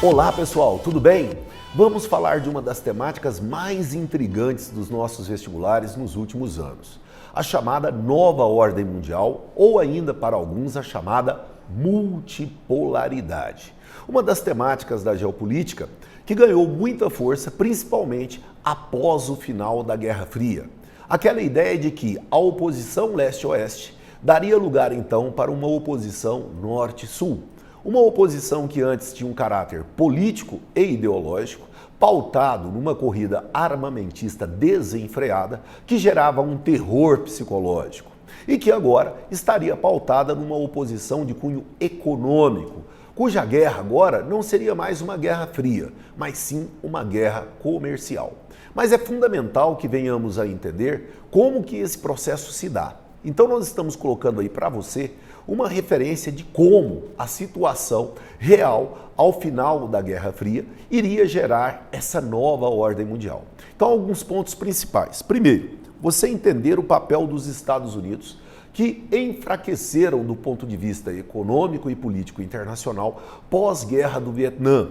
Olá pessoal, tudo bem? Vamos falar de uma das temáticas mais intrigantes dos nossos vestibulares nos últimos anos, a chamada Nova Ordem Mundial, ou ainda para alguns a chamada multipolaridade. Uma das temáticas da geopolítica que ganhou muita força principalmente após o final da Guerra Fria. Aquela ideia de que a oposição leste-oeste daria lugar então para uma oposição norte-sul. Uma oposição que antes tinha um caráter político e ideológico, pautado numa corrida armamentista desenfreada que gerava um terror psicológico e que agora estaria pautada numa oposição de cunho econômico, cuja guerra agora não seria mais uma guerra fria, mas sim uma guerra comercial. Mas é fundamental que venhamos a entender como que esse processo se dá. Então nós estamos colocando aí para você uma referência de como a situação real ao final da Guerra Fria iria gerar essa nova ordem mundial. Então alguns pontos principais. Primeiro, você entender o papel dos Estados Unidos, que enfraqueceram do ponto de vista econômico e político internacional pós-guerra do Vietnã.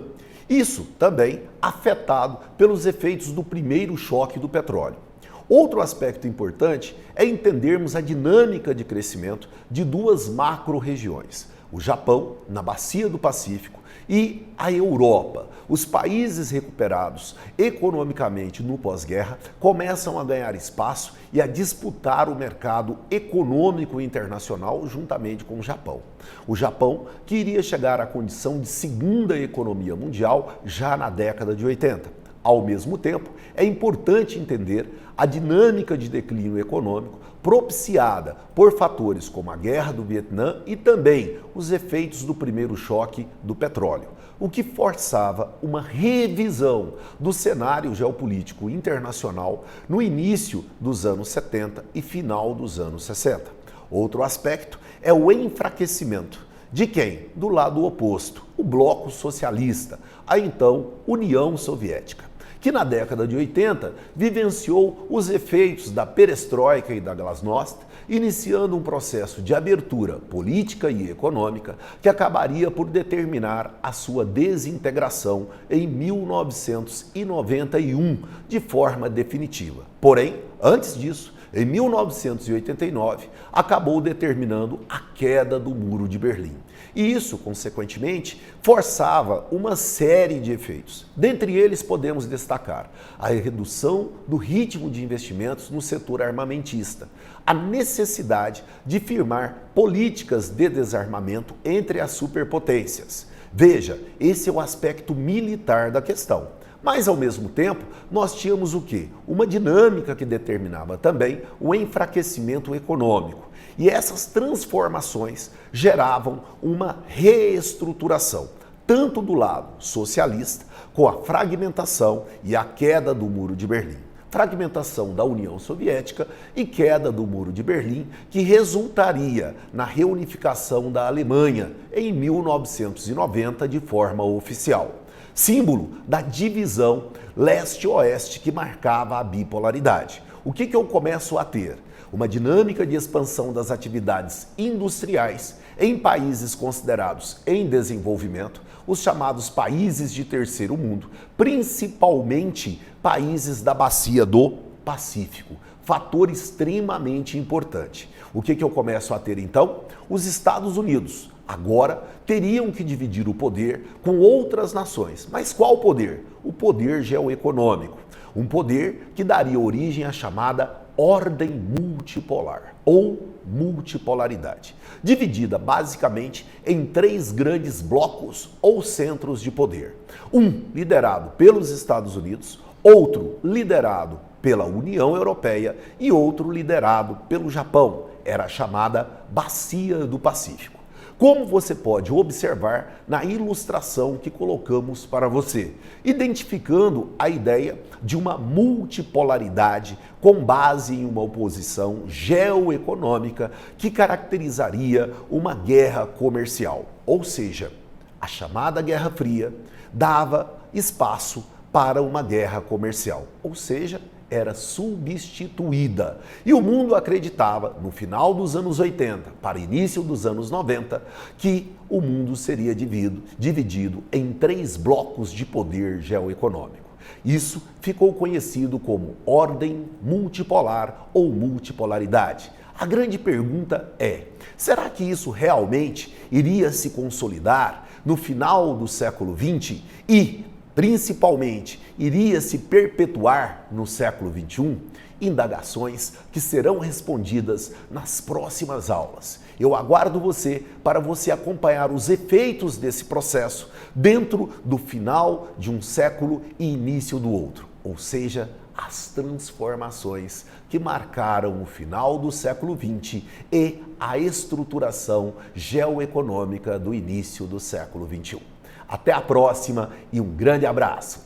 Isso também afetado pelos efeitos do primeiro choque do petróleo. Outro aspecto importante é entendermos a dinâmica de crescimento de duas macro-regiões, o Japão, na Bacia do Pacífico, e a Europa. Os países recuperados economicamente no pós-guerra começam a ganhar espaço e a disputar o mercado econômico internacional juntamente com o Japão. O Japão que iria chegar à condição de segunda economia mundial já na década de 80. Ao mesmo tempo, é importante entender a dinâmica de declínio econômico propiciada por fatores como a guerra do Vietnã e também os efeitos do primeiro choque do petróleo, o que forçava uma revisão do cenário geopolítico internacional no início dos anos 70 e final dos anos 60. Outro aspecto é o enfraquecimento. De quem? Do lado oposto, o bloco socialista, a então União Soviética, que na década de 80 vivenciou os efeitos da perestroika e da glasnost, iniciando um processo de abertura política e econômica que acabaria por determinar a sua desintegração em 1991 de forma definitiva. Porém, antes disso, em 1989, acabou determinando a queda do Muro de Berlim. E isso, consequentemente, forçava uma série de efeitos. Dentre eles, podemos destacar a redução do ritmo de investimentos no setor armamentista, a necessidade de firmar políticas de desarmamento entre as superpotências. Veja, esse é o aspecto militar da questão. Mas, ao mesmo tempo, nós tínhamos o quê? Uma dinâmica que determinava também o enfraquecimento econômico. E essas transformações geravam uma reestruturação, tanto do lado socialista, com a fragmentação e a queda do Muro de Berlim. Fragmentação da União Soviética e queda do Muro de Berlim, que resultaria na reunificação da Alemanha em 1990 de forma oficial. Símbolo da divisão leste-oeste que marcava a bipolaridade. O que eu começo a ter? Uma dinâmica de expansão das atividades industriais em países considerados em desenvolvimento, os chamados países de terceiro mundo, principalmente países da Bacia do Pacífico. Fator extremamente importante. O que eu começo a ter então? Os Estados Unidos agora teriam que dividir o poder com outras nações. Mas qual poder? O poder geoeconômico. Um poder que daria origem à chamada ordem multipolar ou multipolaridade, dividida basicamente em três grandes blocos ou centros de poder. Um liderado pelos Estados Unidos, outro liderado pela União Europeia e outro liderado pelo Japão. Era a chamada Bacia do Pacífico. Como você pode observar na ilustração que colocamos para você, identificando a ideia de uma multipolaridade com base em uma oposição geoeconômica que caracterizaria uma guerra comercial. Ou seja, a chamada Guerra Fria dava espaço para uma guerra comercial. Ou seja, era substituída. E o mundo acreditava, no final dos anos 80 para início dos anos 90, que o mundo seria dividido em 3 blocos de poder geoeconômico. Isso ficou conhecido como ordem multipolar ou multipolaridade. A grande pergunta é: será que isso realmente iria se consolidar no final do século XX e, principalmente, iria se perpetuar no século XXI? Indagações que serão respondidas nas próximas aulas. Eu aguardo você para você acompanhar os efeitos desse processo dentro do final de um século e início do outro, ou seja, as transformações que marcaram o final do século XX e a estruturação geoeconômica do início do século XXI. Até a próxima e um grande abraço!